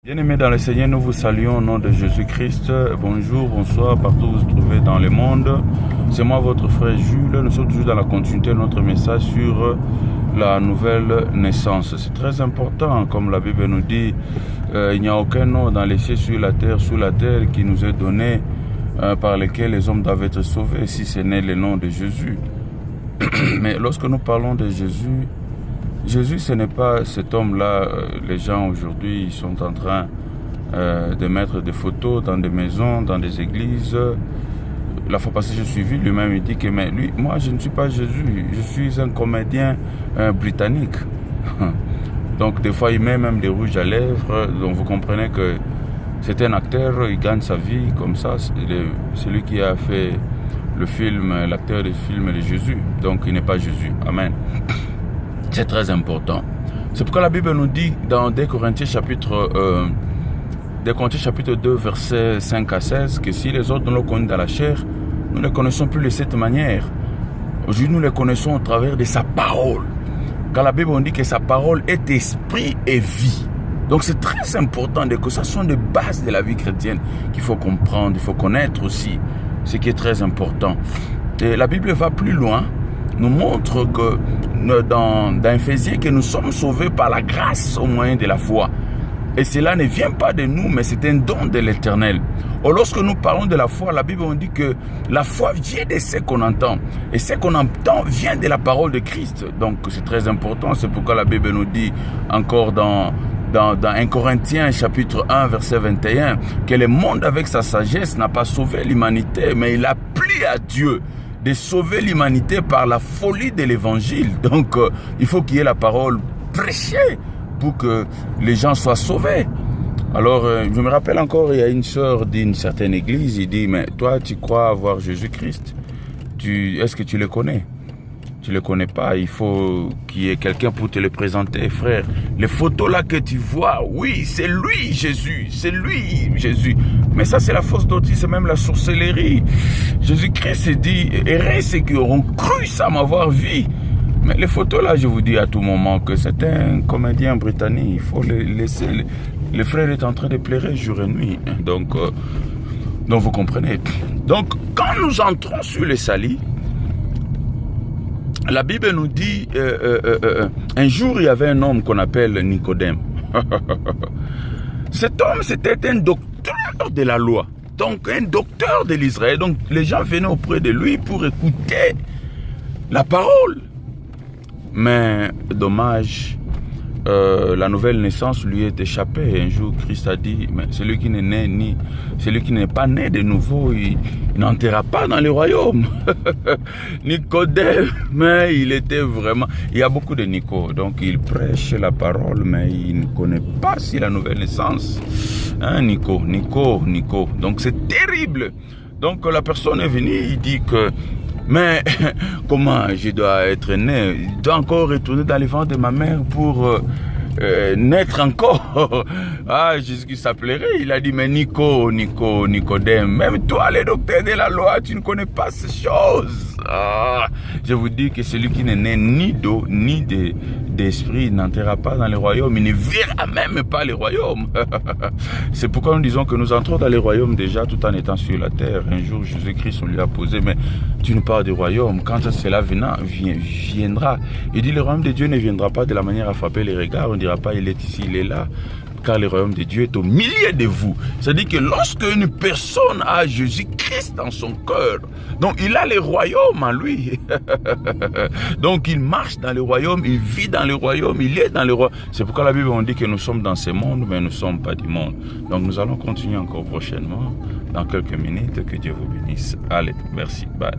Bien-aimés dans le Seigneur, nous vous saluons au nom de Jésus-Christ. Bonjour, bonsoir, partout où vous vous trouvez dans le monde. C'est moi, votre frère Jules. Nous sommes toujours dans la continuité de notre message sur la nouvelle naissance. C'est très important, comme la Bible nous dit, il n'y a aucun nom dans les cieux, sur la terre, sous la terre, qui nous est donné par lequel les hommes doivent être sauvés, si ce n'est le nom de Jésus. Mais lorsque nous parlons de Jésus, Jésus, ce n'est pas cet homme-là. Les gens aujourd'hui, ils sont en train de mettre des photos dans des maisons, dans des églises. La fois passée, je suis vu, lui-même, il dit que mais lui, moi, je ne suis pas Jésus. Je suis un comédien britannique. Donc, des fois, il met même des rouges à lèvres. Donc, vous comprenez que c'est un acteur, il gagne sa vie comme ça. C'est lui qui a fait le film, l'acteur du film de Jésus. Donc, il n'est pas Jésus. Amen. C'est très important. C'est pourquoi la Bible nous dit dans 2 Corinthiens chapitre 2 versets 5 à 16 que si les autres nous le connaissent dans la chair, nous ne les connaissons plus de cette manière. Aujourd'hui, nous les connaissons au travers de sa parole. Car la Bible nous dit que sa parole est esprit et vie. Donc c'est très important que ce sont des bases de la vie chrétienne qu'il faut comprendre, il faut connaître aussi, ce qui est très important. Et la Bible va plus loin, nous montre que dans Éphésiens que nous sommes sauvés par la grâce au moyen de la foi. Et cela ne vient pas de nous, mais c'est un don de l'Éternel. Or, lorsque nous parlons de la foi, la Bible nous dit que la foi vient de ce qu'on entend. Et ce qu'on entend vient de la parole de Christ. Donc c'est très important. C'est pourquoi la Bible nous dit encore dans 1 Corinthiens chapitre 1 verset 21 que le monde avec sa sagesse n'a pas sauvé l'humanité, mais il a plu à Dieu de sauver l'humanité par la folie de l'évangile. Donc, il faut qu'il y ait la parole prêchée pour que les gens soient sauvés. Alors, je me rappelle encore, il y a une sœur d'une certaine église, il dit, mais toi, tu crois avoir Jésus-Christ? Est-ce que tu le connais? Tu ne le connais pas, il faut qu'il y ait quelqu'un pour te le présenter, frère. Les photos là que tu vois, oui, c'est lui Jésus, c'est lui Jésus. Mais ça c'est la fausse doctrine, c'est même la sorcellerie. Jésus-Christ dit, errez ceux qui auront cru sans m'avoir vu. Mais les photos là, je vous dis à tout moment que c'est un comédien britannique, il faut le laisser. Le frère est en train de pleurer jour et nuit. Donc vous comprenez. Donc quand nous entrons sur les salis, la Bible nous dit, un jour il y avait un homme qu'on appelle Nicodème. Cet homme, c'était un docteur de la loi, donc un docteur de l'Israël. Donc les gens venaient auprès de lui pour écouter la parole. Mais dommage, la nouvelle naissance lui est échappée. Un jour, Christ a dit, mais celui qui n'est pas né de nouveau, il n'entrera pas dans le royaume. Nicodème, mais il était vraiment... Il y a beaucoup de Nico, donc il prêche la parole, mais il ne connaît pas si la nouvelle naissance. Hein, Nico. Donc c'est terrible. Donc la personne est venue, il dit que... Mais comment je dois être né? Je dois encore retourner dans les ventre de ma mère pour naître encore. Ah, Jésus s'appellerait. Il a dit, mais Nicodème, même toi, les docteurs de la loi, tu ne connais pas ces choses. Ah, je vous dis que celui qui n'est né ni d'eau, ni d'esprit n'entrera pas dans le royaume. Il ne verra même pas le royaume. C'est pourquoi nous disons que nous entrons dans le royaume déjà tout en étant sur la terre. Un jour, Jésus-Christ, on lui a posé, mais tu nous parles du royaume. Quand cela viendra, il dit, le royaume de Dieu ne viendra pas de la manière à frapper les regards. On ne dira pas, il est ici, il est là. Car le royaume de Dieu est au milieu de vous. C'est-à-dire que lorsque une personne a Jésus-Christ dans son cœur, donc il a le royaume en lui. Donc il marche dans le royaume, il vit dans le royaume, il est dans le royaume. C'est pourquoi la Bible on dit que nous sommes dans ce monde, mais nous ne sommes pas du monde. Donc nous allons continuer encore prochainement, dans quelques minutes. Que Dieu vous bénisse. Allez, merci, bye.